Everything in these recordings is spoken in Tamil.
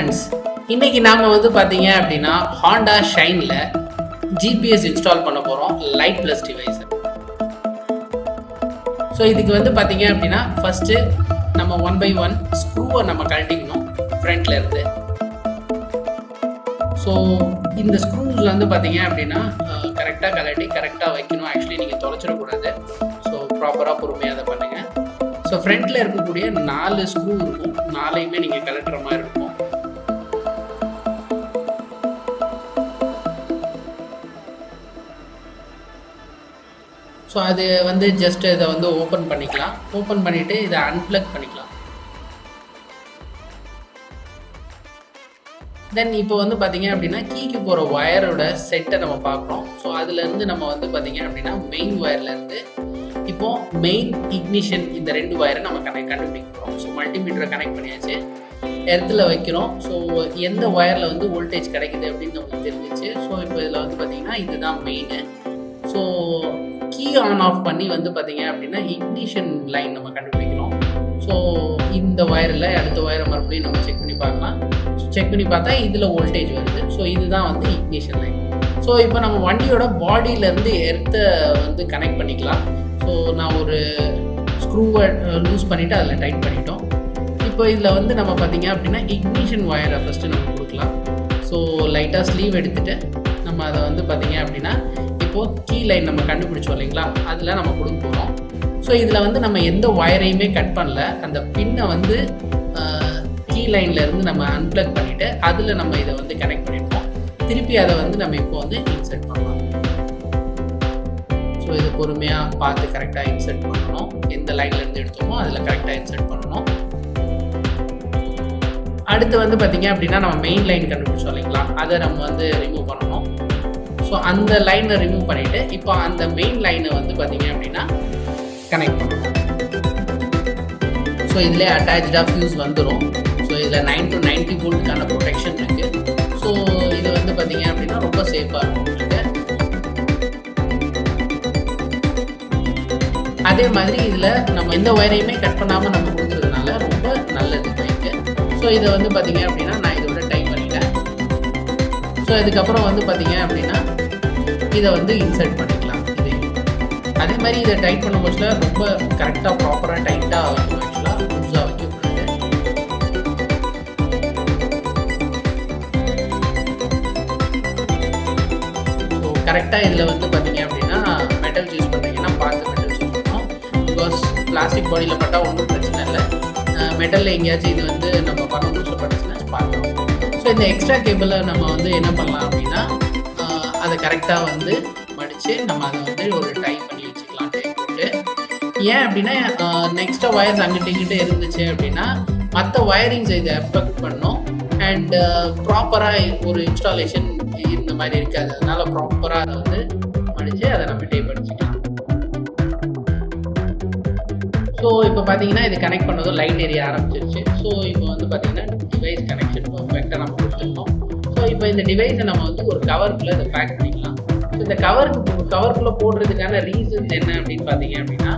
ஃப்ரெண்ட்ஸ், இன்றைக்கி நாம் வந்து பார்த்தீங்க அப்படின்னா ஹாண்டா ஷைனில் ஜிபிஎஸ் இன்ஸ்டால் பண்ண போகிறோம் லைட் ப்ளஸ் டிவைஸை. ஸோ இதுக்கு வந்து பார்த்தீங்க அப்படின்னா ஃபஸ்ட்டு நம்ம 1 by 1 ஸ்க்ரூவை நம்ம கழட்டிக்கணும் ஃப்ரண்ட்டில் இருந்து. ஸோ இந்த ஸ்க்ரூஸில் வந்து பார்த்தீங்க அப்படின்னா கரெக்டாக கழட்டி கரெக்டாக வைக்கணும். ஆக்சுவலி நீங்கள் தொலைச்சிடக்கூடாது. ஸோ ப்ராப்பராக பொறுமையாக அதை பண்ணுங்கள். ஸோ ஃப்ரண்ட்டில் இருக்கக்கூடிய 4 ஸ்க்ரூ இருக்கும். 4யுமே நீங்கள் கழட்டுற மாதிரி இருக்கும். ஸோ அது வந்து ஜஸ்ட் இதை வந்து ஓப்பன் பண்ணிக்கலாம். ஓப்பன் பண்ணிவிட்டு இதை அன்ப்ளக் பண்ணிக்கலாம். தென் இப்போ வந்து பார்த்தீங்க அப்படின்னா கீக்கு போகிற ஒயரோட செட்டை நம்ம பார்க்குறோம். ஸோ அதுலேருந்து நம்ம வந்து பார்த்தீங்க அப்படின்னா மெயின் ஒயர்லேருந்து இப்போது மெயின் இக்னிஷன் இந்த 2 ஒயரை நம்ம கண்டுபிடிக்கிறோம். ஸோ மல்டிமீட்டரை கனெக்ட் பண்ணியாச்சு, எர்த்தில் வைக்கிறோம். ஸோ எந்த ஒயரில் வந்து வோல்டேஜ் கிடைக்குது அப்படின்னு நமக்கு தெரிஞ்சிச்சு. ஸோ இப்போ இதில் வந்து பார்த்திங்கன்னா இதுதான் main. So key on off பண்ணி வந்து பார்த்தீங்க அப்படின்னா இக்னிஷன் லைன் நம்ம கண்டுபிடிக்கிறோம். ஸோ இந்த ஒயரில் அடுத்த ஒயரை மறுபடியும் நம்ம செக் பண்ணி பார்க்கலாம். ஸோ செக் பண்ணி பார்த்தா இதில் வோல்டேஜ் வருது. ஸோ இதுதான் வந்து இக்னிஷன் லைன். ஸோ இப்போ நம்ம வண்டியோட பாடியிலேருந்து எர்த்தை வந்து கனெக்ட் பண்ணிக்கலாம். ஸோ நான் ஒரு ஸ்க்ரூவை லூஸ் பண்ணிவிட்டு அதில் டைட் பண்ணிட்டோம். இப்போ இதில் வந்து நம்ம பார்த்திங்க அப்படின்னா இக்னிஷன் ஒயரை ஃபஸ்ட்டு நம்ம கொடுக்கலாம். ஸோ லைட்டாக ஸ்லீவ் எடுத்துகிட்டு நம்ம அதை வந்து பார்த்திங்க அப்படின்னா இப்போது கீ லைன் நம்ம கண்டுபிடிச்சோம் இல்லைங்களா, அதில் நம்ம கொடுக்க போகிறோம். ஸோ இதில் வந்து நம்ம எந்த ஒயரையுமே கட் பண்ணல. அந்த பின்னை வந்து கீ லைன்லேருந்து நம்ம அன்ப்ளக் பண்ணிவிட்டு அதில் நம்ம இதை வந்து கனெக்ட் பண்ணியிருக்கோம். திருப்பி அதை வந்து நம்ம இப்போ வந்து இன்சர்ட் பண்ணலாம். ஸோ இதை பொறுமையாக பார்த்து கரெக்டாக இன்சர்ட் பண்ணணும். எந்த லைன்லேருந்து எடுத்தோமோ அதில் கரெக்டாக இன்சர்ட் பண்ணணும். அடுத்து வந்து பார்த்திங்க அப்படின்னா நம்ம மெயின் லைன் கண்டுபிடிச்சோம் இல்லைங்களா, அதை நம்ம வந்து ரிமூவ் பண்ணணும். ஸோ அந்த லைனை ரிமூவ் பண்ணிவிட்டு இப்போ அந்த மெயின் லைனை வந்து பார்த்திங்க அப்படின்னா கனெக்ட் பண்ணணும். ஸோ இதிலே அட்டாச்சாக ஃபியூஸ் வந்துடும். ஸோ இதில் 9 to 90 வோல்ட்டுக்கான ப்ரொடெக்ஷன் இருக்குது. ஸோ இது வந்து பார்த்திங்க அப்படின்னா ரொம்ப சேஃபாக இருக்கும் உங்களுக்கு. அதே மாதிரி இதில் நம்ம எந்த ஒயரையுமே கட் பண்ணாமல் நம்ம கொடுக்குறதுனால ரொம்ப நல்லது பைக்கு. ஸோ இதை வந்து பார்த்திங்க அப்படின்னா நான் இதோட டைப் பண்ணிட்டேன். ஸோ இதுக்கப்புறம் வந்து பார்த்திங்க அப்படின்னா இதை வந்து இன்சர்ட் பண்ணிக்கலாம். அதே மாதிரி இதை டைட் பண்ண போச்சில் ரொம்ப கரெக்டாக ப்ராப்பராக டைட்டாக வைக்கணும். ஆக்சுவலாக லூஸாக வைக்கக்கூடாது. ஸோ கரெக்டாக இதில் வந்து பார்த்தீங்க அப்படின்னா மெட்டல் யூஸ் பண்ணுறீங்கன்னா பார்த்து மெட்டல் யூஸ் பண்ணணும். பிகாஸ் பிளாஸ்டிக் பாடியில் பட்டால் ஒன்றும் பிரச்சனை இல்லை. மெட்டலில் எங்கேயாச்சும் இது வந்து நம்ம பண்ணணும்னு சொல்லப்பட்டுச்சுன்னா பார்க்கலாம். ஸோ இந்த எக்ஸ்ட்ரா கேபிளை நம்ம வந்து என்ன பண்ணலாம் அப்படின்னா அதை கரெக்டாக வந்து மடித்து நம்ம அதை வந்து ஒரு டைப் பண்ணி வச்சுக்கலாம், டைப் போட்டு. ஏன் அப்படின்னா நெக்ஸ்ட்டாக ஒயர்ஸ் அங்கிட்ட இங்கிட்ட இருந்துச்சு அப்படின்னா மற்ற ஒயரிங்ஸை இதை எஃபெக்ட் பண்ணும். அண்ட் ப்ராப்பராக ஒரு இன்ஸ்டாலேஷன் இந்த மாதிரி இருக்காது. அதனால் ப்ராப்பராக அதை வந்து மடித்து அதை நம்ம டைப் அடிச்சுக்கலாம். ஸோ இப்போ பார்த்தீங்கன்னா இது கனெக்ட் பண்ணதும் லைட் எரிய ஆரம்பிச்சிருச்சு. ஸோ இப்போ வந்து பார்த்தீங்கன்னா டிவைஸ் கனெக்ஷன் பர்ஃபெக்டாக நம்ம கொடுத்துருக்கோம். ஸோ இப்போ இந்த டிவைஸை நம்ம வந்து ஒரு கவருக்குள்ளே இதை பேக் பண்ணிக்கலாம். ஸோ இந்த கவருக்குள்ளே போடுறதுக்கான ரீசன்ஸ் என்ன அப்படின்னு பார்த்தீங்க அப்படின்னா,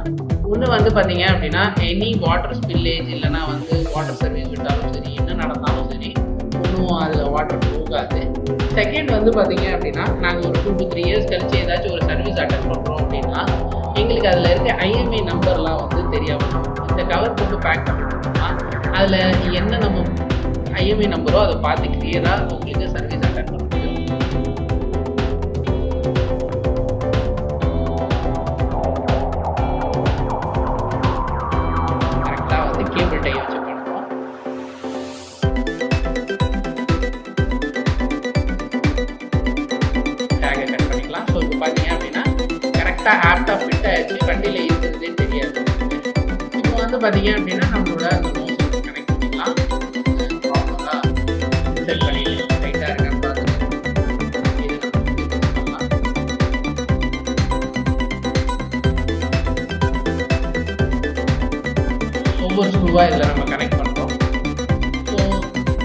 ஒன்று வந்து பார்த்தீங்க அப்படின்னா எனி வாட்டர் ஸ்பில்லேஜ் இல்லைனா வந்து வாட்டர் சர்வீஸ் விட்டாலும் சரி, என்ன நடந்தாலும் சரி, ஒன்றும் அதில் வாட்டர் போகாது. செகண்ட் வந்து பார்த்தீங்க அப்படின்னா நாங்கள் ஒரு 2 to 3 இயர்ஸ் கழிச்சு ஏதாச்சும் ஒரு சர்வீஸ் அட்டென்ட் பண்ணுறோம் அப்படின்னா எங்களுக்கு அதில் இருக்க ஐஎம்ஐ நம்பர்லாம் வந்து தெரியாமல் இந்த கவர் போட்டு பேக் பண்ணிட்டோம்னா அதில் என்ன நம்ம ஐஎம்ஐ நம்பரோ அதை பார்த்து கிளியராக உங்களுக்கு சர்வீஸ் அட்டென்ட் பண்ண முடியும். கரெக்டாக வந்து கேபிள் டை வச்சு பண்ணுறோம். டேகை கட் பண்ணிக்கலாம். ஸோ இப்போ பார்த்தீங்க அப்படின்னா கரெக்டாக ஆப்டாக ஃபிட் ஆகிடுச்சு, வண்டியில் இருக்கிறதே தெரியாது. இப்போ வந்து பார்த்தீங்க அப்படின்னா நம்மளோட அந்த நோஸ் கனெக்ட் பண்ணிக்கலாம். ப்ராப்பராக செட் பண்ணிட்டு ரைட்டாக இருக்கான்னு பார்த்துட்டு இது நம்ம பண்ணலாம். ஒவ்வொரு ஸ்க்ரூவாக இதில் நம்ம கனெக்ட் பண்ணுறோம். ஸோ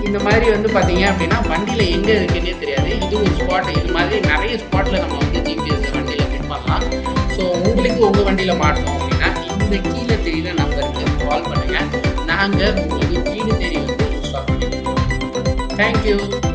இந்த மாதிரி வந்து பார்த்தீங்க அப்படின்னா வண்டியில் எங்கே இருக்குன்னே தெரியாது. இது ஒரு ஸ்பாட். இது மாதிரி நிறைய ஸ்பாட்டில் நம்ம வந்து ஜிபிஎஸ் வண்டியில் ஃபிட் பண்ணலாம். ஸோ உங்களுக்கு உங்கள் வண்டியில் மாட்டணும் அப்படின்னா இந்த கீழே தெரியுற நம்பருக்கு கால் பண்ணுங்கள். நாங்கள் உங்களுக்கு வீடு தேடி வந்து இன்ஸ்டால் பண்ணிடுவோம். தேங்க்யூ.